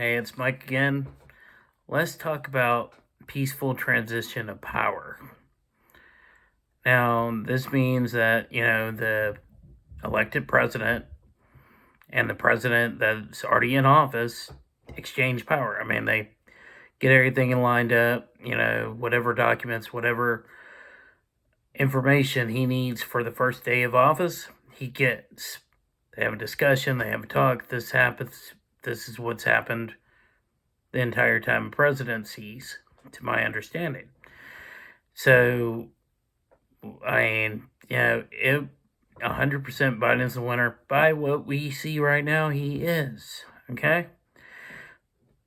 Hey, it's Mike again. Let's talk about peaceful transition of power. Now, this means that, the elected president and the president that's already in office exchange power. I mean, they get everything lined up, whatever documents, whatever information he needs for the first day of office, he gets. They have a discussion, they have a talk, this happens, this is what's happened the entire time of presidencies, to my understanding. So, I mean, if 100% Biden's the winner, by what we see right now, he is. Okay?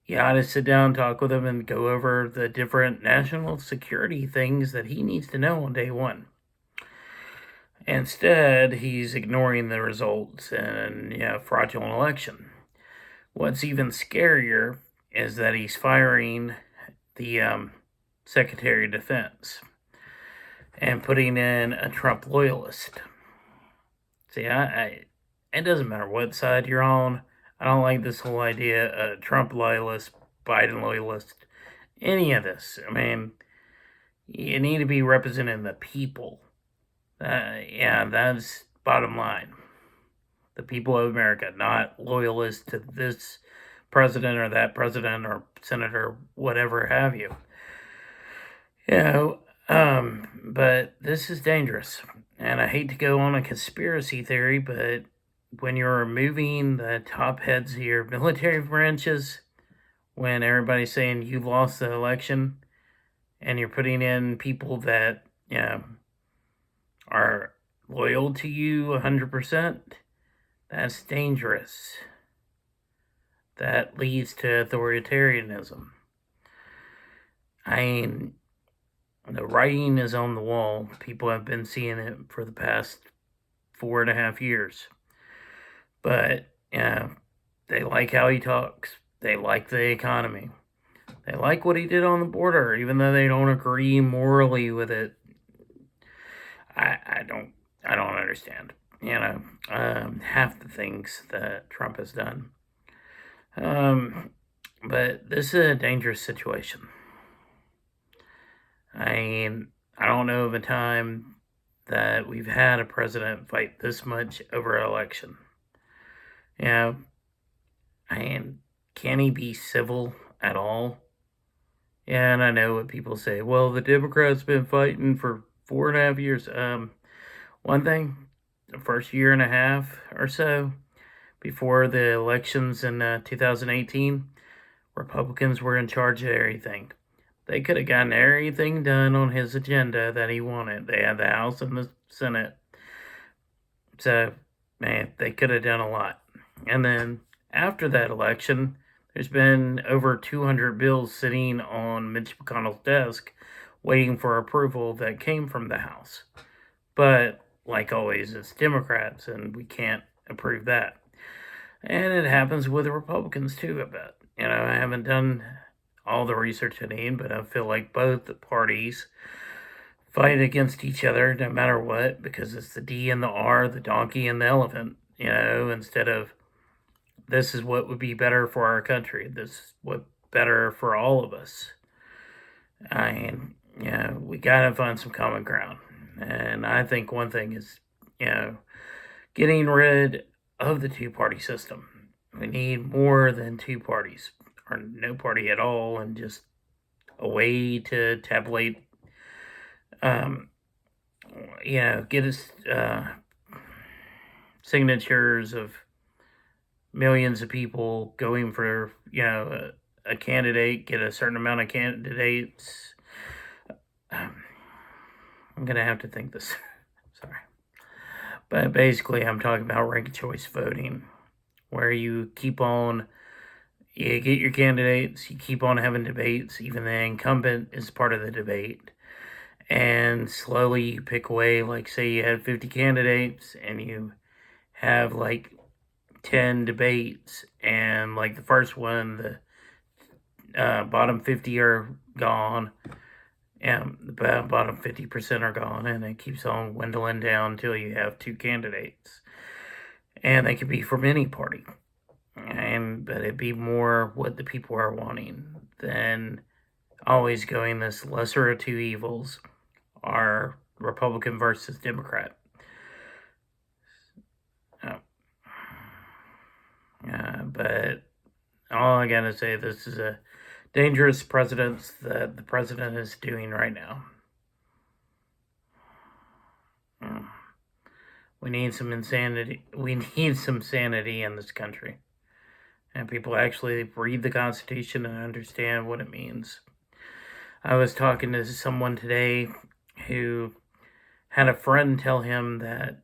You ought to sit down, talk with him, and go over the different national security things that he needs to know on day one. Instead, he's ignoring the results and, fraudulent election. What's even scarier is that he's firing the Secretary of Defense and putting in a Trump loyalist. See, it doesn't matter what side you're on. I don't like this whole idea Trump loyalist, Biden loyalist, any of this. I mean, you need to be representing the people. That's bottom line. The people of America, not loyalists to this president or that president or senator, whatever have you. But this is dangerous. And I hate to go on a conspiracy theory, but when you're removing the top heads of your military branches, when everybody's saying you've lost the election, and you're putting in people that, are loyal to you 100%, that's dangerous. That leads to authoritarianism. I mean, the writing is on the wall. People have been seeing it for the past 4.5 years. But, they like how he talks. They like the economy. They like what he did on the border, even though they don't agree morally with it. I don't understand. Half the things that Trump has done. But this is a dangerous situation. I mean, I don't know of a time that we've had a president fight this much over an election. I mean, can he be civil at all? Yeah, and I know what people say. Well, the Democrats been fighting for 4.5 years. One thing, the first year and a half or so before the elections in 2018, Republicans were in charge of everything. They could have gotten everything done on his agenda that he wanted. They had the House and the Senate. So, man, they could have done a lot. And then after that election, there's been over 200 bills sitting on Mitch McConnell's desk waiting for approval that came from the House. But, like always, it's Democrats, and we can't approve that. And it happens with the Republicans, too, I bet. I haven't done all the research I need, but I feel like both parties fight against each other no matter what, because it's the D and the R, the donkey and the elephant, instead of this is what would be better for our country. This is what better for all of us. We gotta find some common ground. And I think one thing is, getting rid of the two-party system. We need more than two parties, or no party at all, and just a way to tabulate, get us signatures of millions of people going for, a candidate, get a certain amount of candidates. I'm going to have to think this. Sorry. But basically, I'm talking about ranked choice voting, where you get your candidates, you keep on having debates, even the incumbent is part of the debate. And slowly you pick away, like say you had 50 candidates and you have like 10 debates, and like the first one, the bottom 50 are gone, and the bottom 50% are gone, and it keeps on dwindling down until you have two candidates. And they could be from any party. but it'd be more what the people are wanting than always going this lesser of two evils are Republican versus Democrat. But all I gotta say, this is a dangerous precedent that the president is doing right now. We need some insanity. We need some sanity in this country. And people actually read the Constitution and understand what it means. I was talking to someone today who had a friend tell him that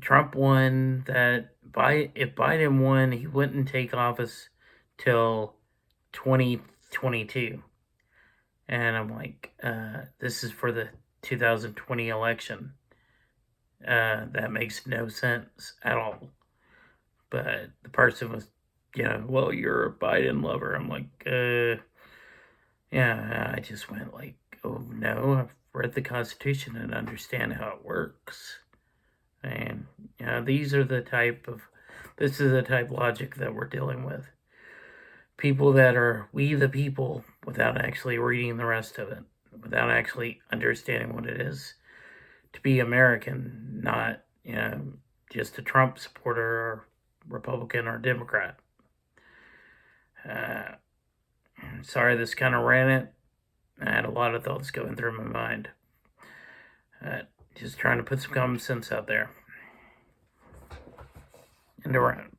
Trump won, that if Biden won, he wouldn't take office till 2022. And I'm like, this is for the 2020 election. That makes no sense at all. But the person was, well, you're a Biden lover. I'm like, yeah, I just went like, oh no, I've read the Constitution and understand how it works. And this is the type of logic that we're dealing with. People that are we the people without actually reading the rest of it, without actually understanding what it is to be American, not, just a Trump supporter or Republican or Democrat. Sorry, this kind of ran it. I had a lot of thoughts going through my mind. Just trying to put some common sense out there. And around.